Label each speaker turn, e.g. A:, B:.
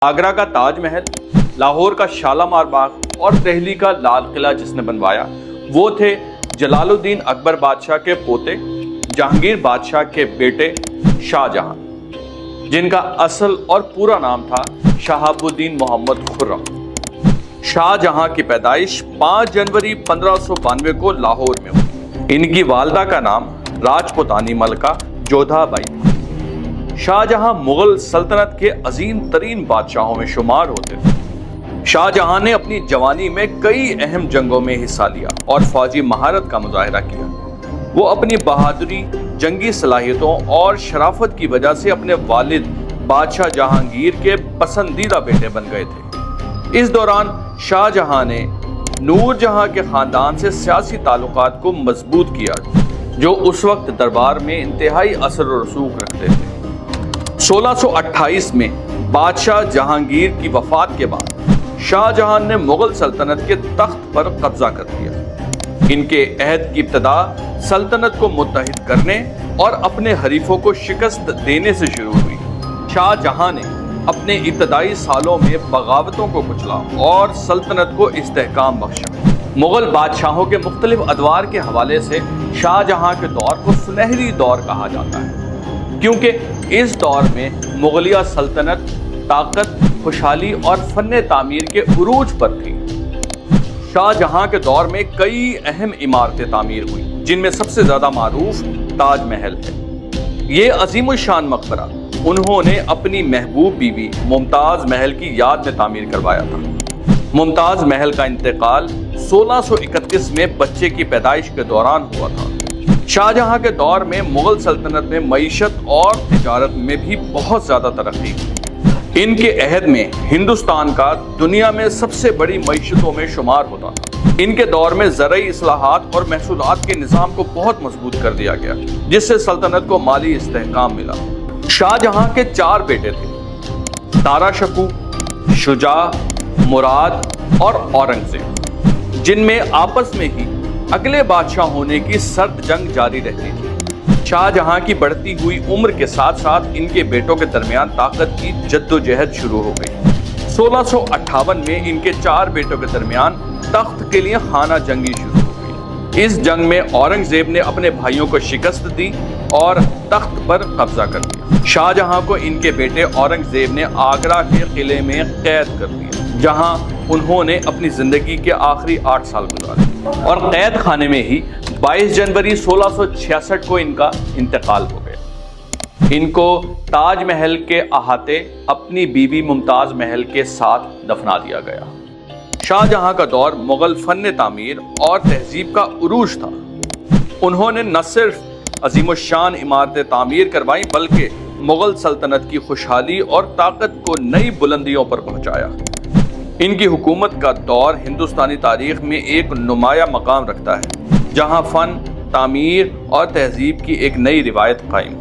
A: आगरा का ताज महल, लाहौर का शालामार बाग और दिल्ली का लाल किला जिसने बनवाया वो थे जलालुद्दीन अकबर बादशाह के पोते जहांगीर बादशाह के बेटे शाहजहां, जिनका असल और पूरा नाम था शहाबुद्दीन मोहम्मद खुर्रम। शाहजहां की पैदाइश 5 जनवरी 1592 को लाहौर में हुई। इनकी वालदा का नाम राजपुतानी मलका जोधाबाई था। शाहजहां मुगल सल्तनत के अजीम तरीन बादशाहों में शुमार होते थे। शाहजहां ने अपनी जवानी में कई अहम जंगों में हिस्सा लिया और फौजी महारत का मुजाहिरा किया। वो अपनी बहादुरी, जंगी सलाहियतों और शराफत की वजह से अपने वालिद बादशाह जहांगीर के पसंदीदा बेटे बन गए थे। इस दौरान शाहजहां ने नूरजहां के खानदान से सियासी ताल्लुकात को मजबूत किया, जो उस वक्त दरबार में इंतहाई असर और रसूख रखते थे। 1628 में बादशाह जहांगीर की वफात के बाद शाहजहां ने मुगल सल्तनत के तख्त पर कब्जा कर लिया। इनके अहद की इब्तदा सल्तनत को मुत्तहिद करने और अपने हरीफों को शिकस्त देने से शुरू हुई। शाहजहां ने अपने इब्तदाई सालों में बगावतों को कुचला और सल्तनत को इस्तेहकाम बख्शा। मुगल बादशाहों के मुख्तलिफ अदवार के हवाले से शाहजहां के दौर को सुनहरी दौर कहा जाता है, क्योंकि इस दौर में मुगलिया सल्तनत ताकत, खुशहाली और फन्ने तामीर के उरूज पर थी। शाहजहां के दौर में कई अहम इमारतें तामीर हुई, जिनमें सबसे ज्यादा मारूफ ताज महल है। ये अजीम शान मकबरा उन्होंने अपनी महबूब बीवी मुमताज महल की याद में तामीर करवाया था। मुमताज महल का इंतकाल 1631 में बच्चे की पैदाइश के दौरान हुआ था। शाहजहां के दौर में मुगल सल्तनत में मईशत और तिजारत में भी बहुत ज्यादा तरक्की हुई। इनके अहद में हिंदुस्तान का दुनिया में सबसे बड़ी मईशतों में शुमार होता था। इनके दौर में ज़रई इस्लाहात और महसूलात के निज़ाम को बहुत मजबूत कर दिया गया, जिससे सल्तनत को माली इस्तेहकाम मिला। शाहजहां के 4 बेटे थे, तारा शकू, शुजा, मुराद और औरंगजेब, जिनमें आपस में ही अगले बादशाह होने की सर्द जंग जारी रहती थी। शाहजहां की बढ़ती हुई उम्र के साथ साथ इनके बेटों के दरमियान ताकत की जद्दोजहद शुरू हो गई। 1658 में इनके 4 बेटों के दरमियान तख्त के लिए खाना जंगी शुरू हो गई। इस जंग में औरंगजेब ने अपने भाइयों को शिकस्त दी और तख्त पर कब्जा कर लिया। शाहजहां को इनके बेटे औरंगजेब ने आगरा के किले में कैद कर दिया, जहां उन्होंने अपनी जिंदगी के आखिरी 8 साल गुजारे और कैद खाने में ही 22 जनवरी 1666 को इनका इंतकाल हो गया। इनको ताज महल के अहाते अपनी बीवी मुमताज महल के साथ दफना दिया गया। शाहजहां का दौर मुगल फन तामीर और तहजीब का उरूज था। उन्होंने न सिर्फ अजीमुशान इमारतें तामीर करवाई, बल्कि मुगल सल्तनत की खुशहाली और ताकत को नई बुलंदियों पर पहुंचाया। इनकी हुकूमत का दौर हिंदुस्तानी तारीख में एक नुमाया मकाम रखता है, जहां फन, तामीर और तहजीब की एक नई रिवायत कायम